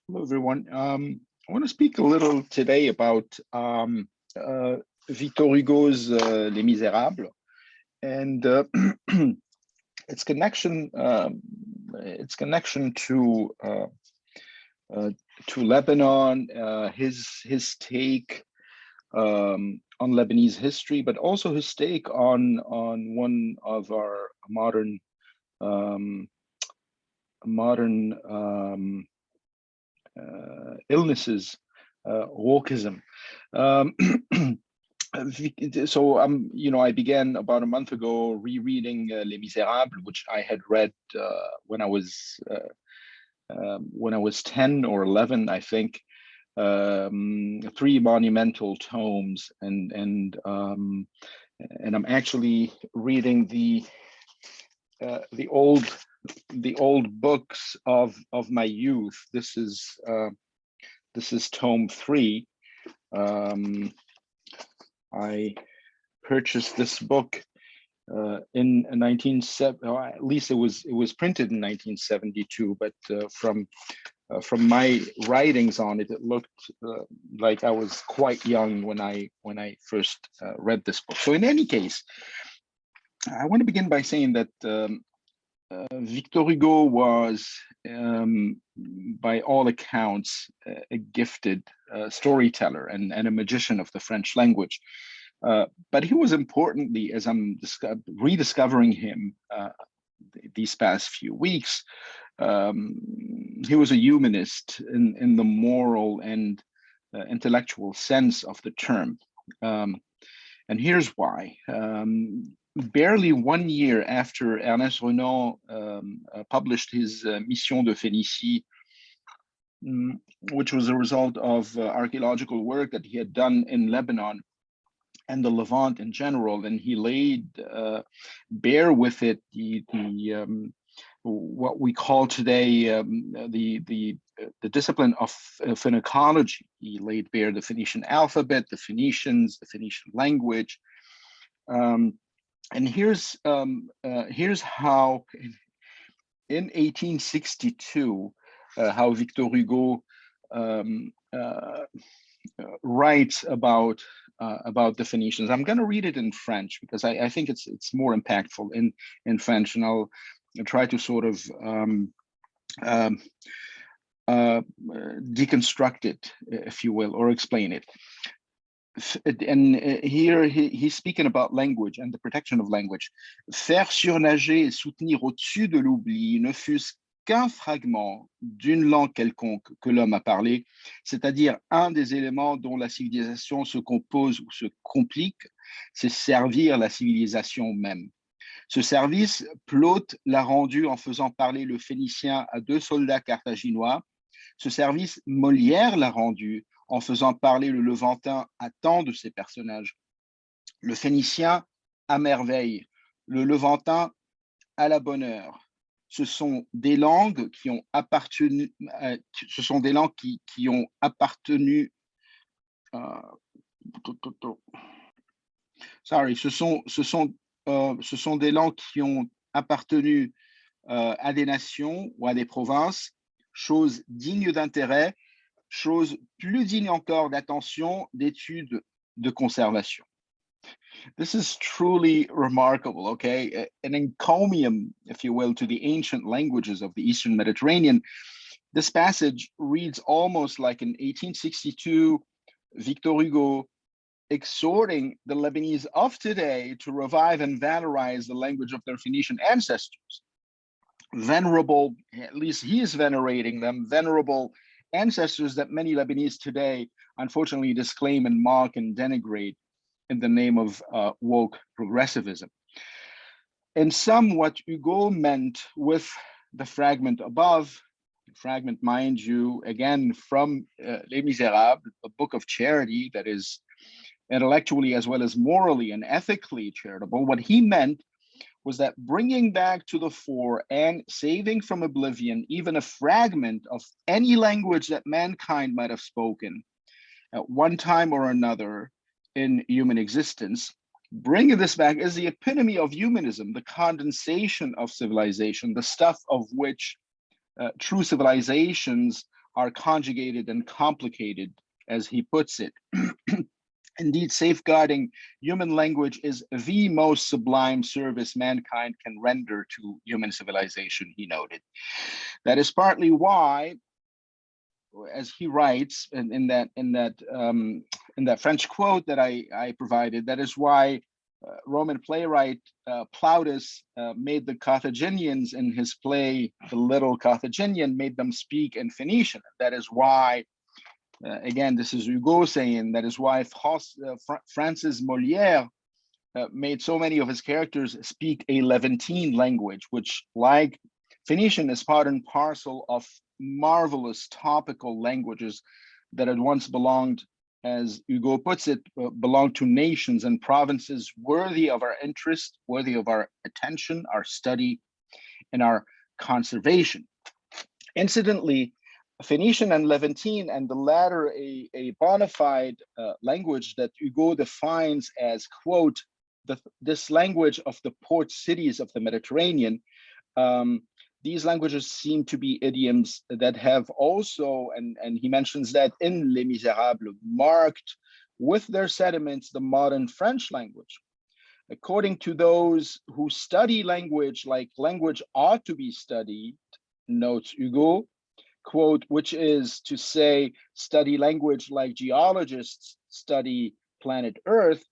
Hello, everyone. I want to speak a little today about Victor Hugo's Les Misérables and its connection, to Lebanon, his take on Lebanese history, but also his take on one of our modern illnesses, wokeism. Um, so I began about a month ago rereading Les Misérables, which I had read when I was 10 or 11, I think. Three monumental tomes, and I'm actually reading the old books of my youth. This is tome 3. I purchased this book in 1970, or at least it was printed in 1972. But from my writings on it, it looked like I was quite young when I first read this book. So in any case, I want to begin by saying that Victor Hugo was, by all accounts, a gifted storyteller and a magician of the French language. But he was, importantly, as I'm rediscovering him these past few weeks, he was a humanist in the moral and intellectual sense of the term. And here's why. Barely 1 year after Ernest Renan published his Mission de Phénicie, which was a result of archaeological work that he had done in Lebanon and the Levant in general, and he laid bare with it the what we call today the discipline of phonicology. He laid bare the Phoenician alphabet, the Phoenicians, the Phoenician language. And here's how, in 1862, how Victor Hugo writes about the Phoenicians. I'm going to read it in French because I think it's more impactful in French, and I'll try to sort of deconstruct it, if you will, or explain it. And here he's speaking about language and the protection of language. Faire surnager et soutenir au-dessus de l'oubli, ne fût-ce qu'un fragment d'une langue quelconque que l'homme a parlé, c'est-à-dire un des éléments dont la civilisation se compose ou se complique, c'est servir la civilisation même. Ce service, Plaute l'a rendu en faisant parler le Phénicien à 2 soldats carthaginois. Ce service, Molière l'a rendu en faisant parler le Levantin à tant de ses personnages. Le Phénicien à merveille, le Levantin à la bonne heure. Ce sont des langues qui ont appartenu, ce sont des langues qui ont appartenu. Ce sont des langues qui ont appartenu à des nations ou à des provinces, chose digne d'intérêt, chose plus digne encore d'attention, d'étude, de conservation. This is truly remarkable, okay? An encomium, if you will, to the ancient languages of the Eastern Mediterranean. This passage reads almost like an 1862 Victor Hugo exhorting the Lebanese of today to revive and valorize the language of their Phoenician ancestors. Venerable, at least he is venerating them, venerable ancestors that many Lebanese today unfortunately disclaim and mock and denigrate in the name of woke progressivism. In sum, what Hugo meant with the fragment above, fragment, mind you, again from Les Misérables, a book of charity that is intellectually as well as morally and ethically charitable, what he meant was that bringing back to the fore and saving from oblivion even a fragment of any language that mankind might have spoken at one time or another in human existence, bringing this back is the epitome of humanism, the condensation of civilization, the stuff of which true civilizations are conjugated and complicated, as he puts it. Indeed, safeguarding human language is the most sublime service mankind can render to human civilization, he noted. That is partly why, as he writes in that French quote that I provided, that is why Roman playwright Plautus made the Carthaginians in his play The Little Carthaginian, made them speak in Phoenician. That is why, again, this is Hugo saying, that is why Francis Molière made so many of his characters speak a Levantine language, which, like Phoenician, is part and parcel of marvelous topical languages that had once belonged, as Hugo puts it, belonged to nations and provinces worthy of our interest, worthy of our attention, our study, and our conservation. Incidentally, Phoenician and Levantine, and the latter a bona fide language that Hugo defines as, quote, this language of the port cities of the Mediterranean. These languages seem to be idioms that have also, and he mentions that in Les Misérables, marked with their sediments the modern French language. According to those who study language like language ought to be studied, notes Hugo, quote, which is to say, study language like geologists study planet Earth,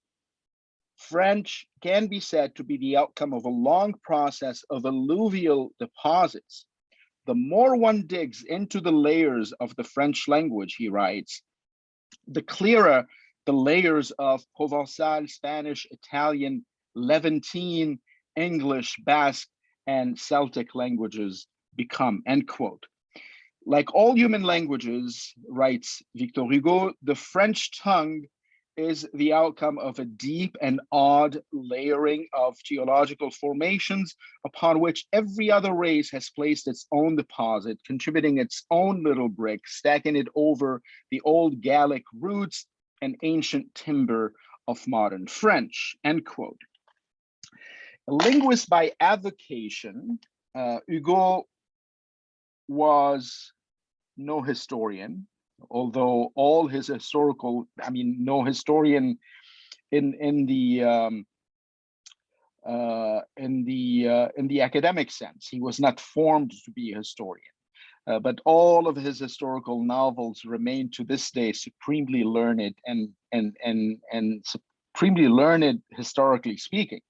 French can be said to be the outcome of a long process of alluvial deposits. The more one digs into the layers of the French language, he writes, the clearer the layers of Provençal, Spanish, Italian, Levantine, English, Basque, and Celtic languages become, end quote. Like all human languages, writes Victor Hugo, the French tongue is the outcome of a deep and odd layering of geological formations upon which every other race has placed its own deposit, contributing its own little brick, stacking it over the old Gallic roots and ancient timber of modern French, end quote. A linguist by avocation, Hugo was no historian, although all his historical, no historian in the academic sense. He was not formed to be a historian, but all of his historical novels remain to this day supremely learned and supremely learned, historically speaking.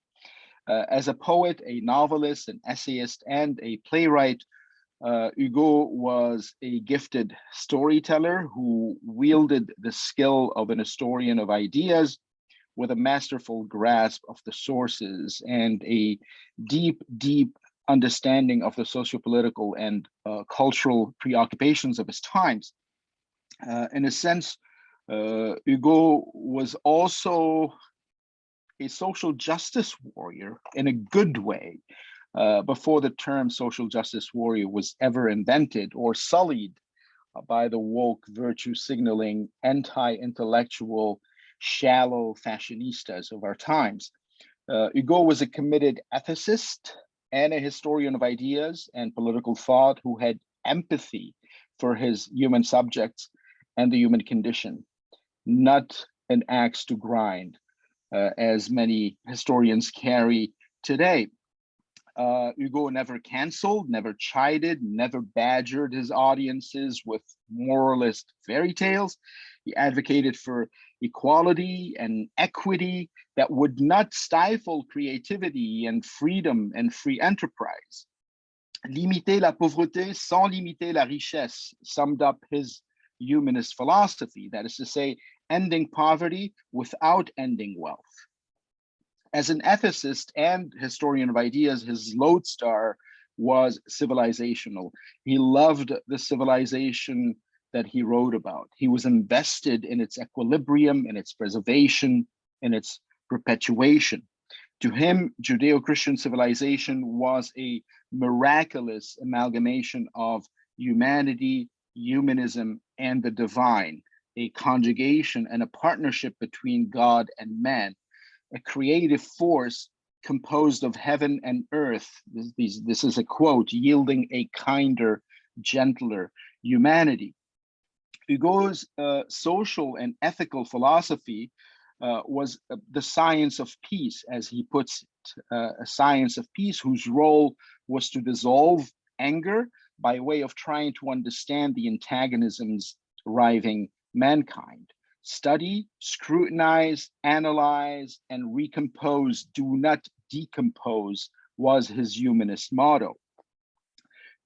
As a poet, a novelist, an essayist, and a playwright, Hugo was a gifted storyteller who wielded the skill of an historian of ideas with a masterful grasp of the sources and a deep, deep understanding of the sociopolitical and cultural preoccupations of his times. In a sense, Hugo was also a social justice warrior in a good way, before the term social justice warrior was ever invented or sullied by the woke virtue signaling anti-intellectual shallow fashionistas of our times. Hugo was a committed ethicist and a historian of ideas and political thought who had empathy for his human subjects and the human condition, not an axe to grind, as many historians carry today. Hugo never canceled, never chided, never badgered his audiences with moralist fairy tales. He advocated for equality and equity that would not stifle creativity and freedom and free enterprise. Limiter la pauvreté sans limiter la richesse summed up his humanist philosophy, that is to say, ending poverty without ending wealth. As an ethicist and historian of ideas, his lodestar was civilizational. He loved the civilization that he wrote about. He was invested in its equilibrium, in its preservation, in its perpetuation. To him, Judeo-Christian civilization was a miraculous amalgamation of humanity, humanism, and the divine, a conjugation and a partnership between God and man, a creative force composed of heaven and earth. This is a quote, yielding a kinder, gentler humanity. Hugo's social and ethical philosophy was the science of peace, as he puts it, a science of peace whose role was to dissolve anger by way of trying to understand the antagonisms driving mankind. Study, scrutinize, analyze, and recompose, do not decompose, was his humanist motto.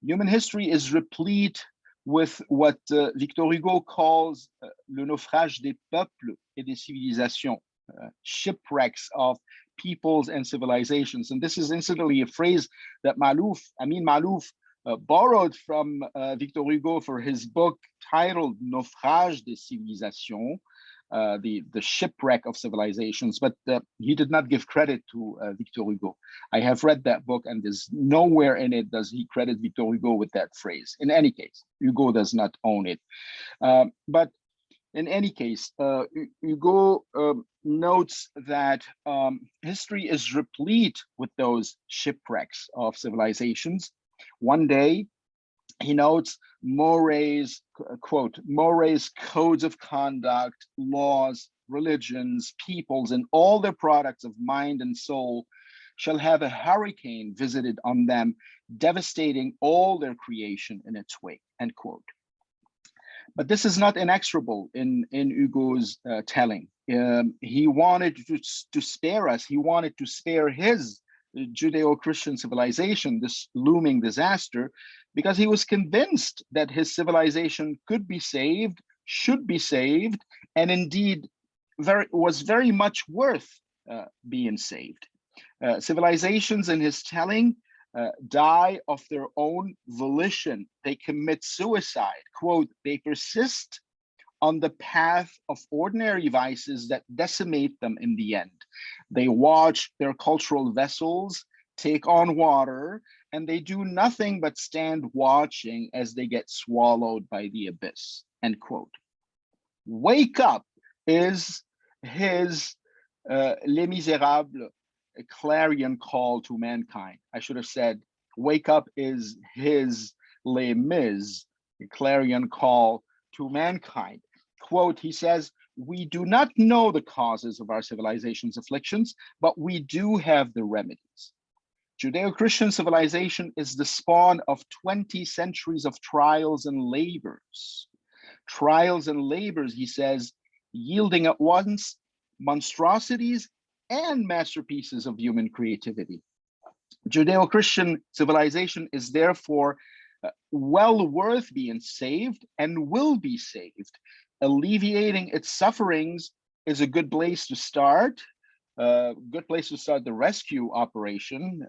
Human history is replete with what Victor Hugo calls le naufrage des peuples et des civilisations, shipwrecks of peoples and civilizations. And this is incidentally a phrase that Amin Malouf, borrowed from Victor Hugo for his book titled Naufrage des civilisations, the shipwreck of civilizations, but he did not give credit to Victor Hugo. I have read that book, and there's nowhere in it does he credit Victor Hugo with that phrase. In any case, Hugo does not own it. But in any case, Hugo notes that history is replete with those shipwrecks of civilizations. One day, he notes Moray's, quote, Moray's codes of conduct, laws, religions, peoples, and all their products of mind and soul shall have a hurricane visited on them, devastating all their creation in its wake, end quote. But this is not inexorable in Hugo's telling. He wanted to spare us. He wanted to spare his Judeo-Christian civilization, this looming disaster, because he was convinced that his civilization could be saved, should be saved, and indeed was very much worth being saved. Civilizations, in his telling, die of their own volition. They commit suicide. Quote, they persist on the path of ordinary vices that decimate them in the end. They watch their cultural vessels take on water, and they do nothing but stand watching as they get swallowed by the abyss, end quote. Wake up is his Les Misérables, a clarion call to mankind. I should have said, wake up is his Les Mis, a clarion call to mankind. Quote, he says, we do not know the causes of our civilization's afflictions, but we do have the remedies. Judeo-Christian civilization is the spawn of 20 centuries of trials and labors. Trials and labors, he says, yielding at once monstrosities and masterpieces of human creativity. Judeo-Christian civilization is therefore well worth being saved and will be saved. Alleviating its sufferings is a good place to start. Good place to start the rescue operation.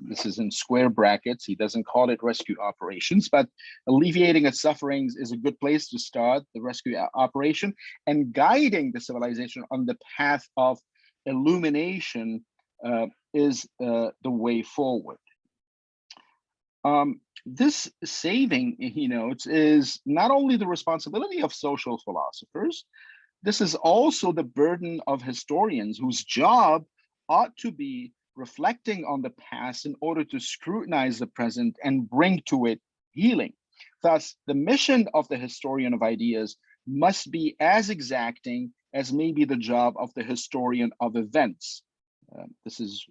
This is in square brackets. He doesn't call it rescue operations, but alleviating its sufferings is a good place to start the rescue operation, and guiding the civilization on the path of illumination is the way forward. This saving, he notes, is not only the responsibility of social philosophers, this is also the burden of historians whose job ought to be reflecting on the past in order to scrutinize the present and bring to it healing. Thus, the mission of the historian of ideas must be as exacting as may be the job of the historian of events. This is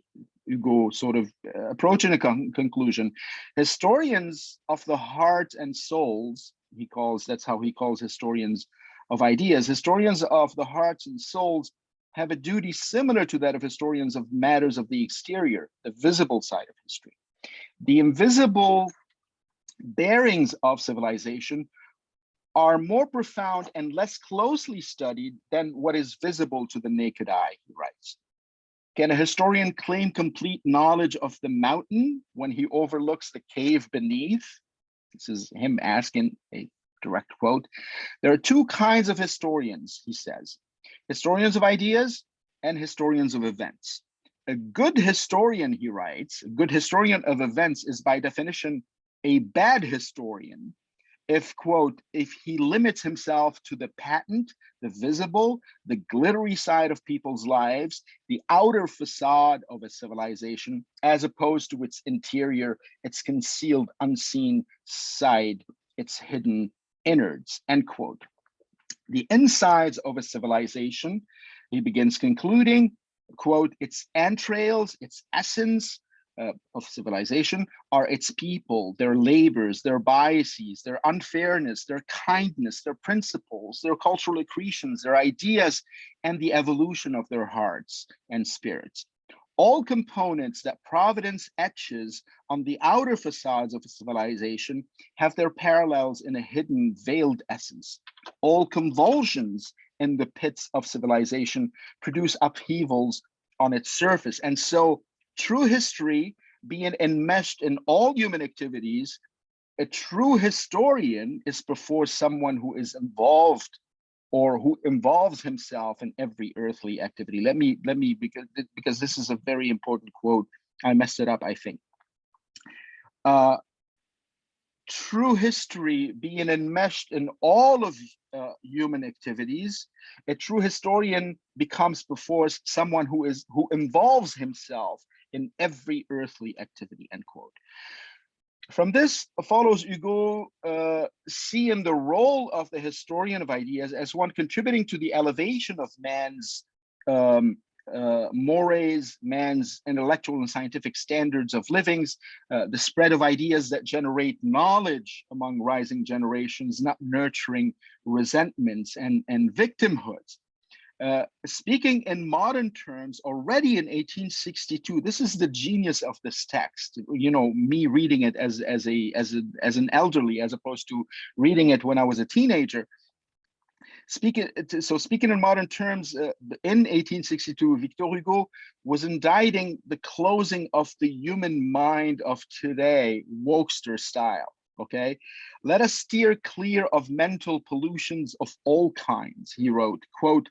Hugo sort of approaching a conclusion. Historians of the heart and souls, that's how he calls historians of ideas. Historians of the hearts and souls have a duty similar to that of historians of matters of the exterior, the visible side of history. The invisible bearings of civilization are more profound and less closely studied than what is visible to the naked eye, he writes. Can a historian claim complete knowledge of the mountain when he overlooks the cave beneath? This is him asking, a direct quote. There are two kinds of historians, he says, historians of ideas and historians of events. A good historian, he writes, a good historian of events is by definition a bad historian if, quote, if he limits himself to the patent, the visible, the glittery side of people's lives, the outer facade of a civilization, as opposed to its interior, its concealed, unseen side, its hidden innards, end quote. The insides of a civilization, he begins concluding, quote, its entrails, its essence of civilization are its people, their labors, their biases, their unfairness, their kindness, their principles, their cultural accretions, their ideas, and the evolution of their hearts and spirits. All components that providence etches on the outer facades of a civilization have their parallels in a hidden, veiled essence. All convulsions in the pits of civilization produce upheavals on its surface. And so true history, being enmeshed in all human activities, a true historian is before someone who is involved or who involves himself in every earthly activity. Let me because this is a very important quote. I messed it up, I think. True history being enmeshed in all of human activities, a true historian becomes before someone who involves himself in every earthly activity, end quote. From this follows Hugo seeing the role of the historian of ideas as one contributing to the elevation of man's mores, man's intellectual and scientific standards of livings, the spread of ideas that generate knowledge among rising generations, not nurturing resentments and victimhoods. Speaking in modern terms, already in 1862, this is the genius of this text. You know, me reading it as an elderly, as opposed to reading it when I was a teenager. Speaking in modern terms, in 1862, Victor Hugo was indicting the closing of the human mind of today, wokester style. Okay, let us steer clear of mental pollutions of all kinds, he wrote, quote,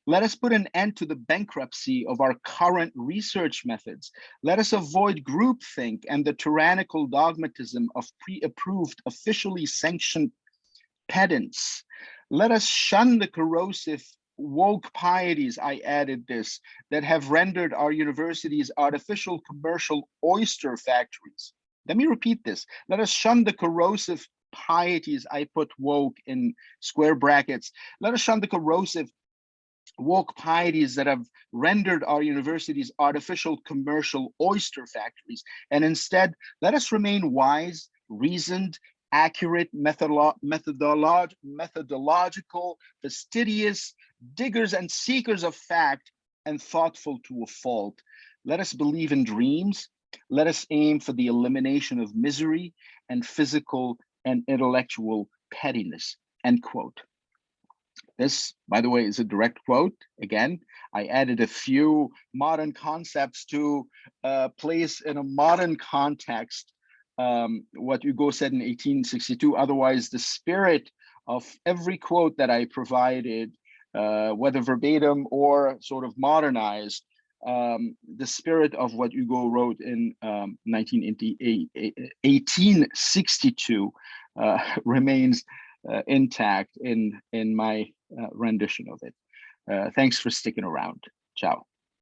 let us put an end to the bankruptcy of our current research methods. Let us avoid groupthink and the tyrannical dogmatism of pre-approved, officially sanctioned pedants. Let us shun the corrosive woke pieties, I added this, that have rendered our universities artificial commercial oyster factories. Let me repeat this. Let us shun the corrosive pieties, I put woke in square brackets. Let us shun the corrosive woke pieties that have rendered our universities artificial commercial oyster factories. And instead, let us remain wise, reasoned, accurate, methodological, fastidious, diggers and seekers of fact, and thoughtful to a fault. Let us believe in dreams. Let us aim for the elimination of misery and physical and intellectual pettiness, end quote. This, by the way, is a direct quote. Again, I added a few modern concepts to place in a modern context what Hugo said in 1862. Otherwise, the spirit of every quote that I provided, whether verbatim or sort of modernized, the spirit of what Hugo wrote in 1862 remains intact in my rendition of it. Thanks for sticking around. Ciao.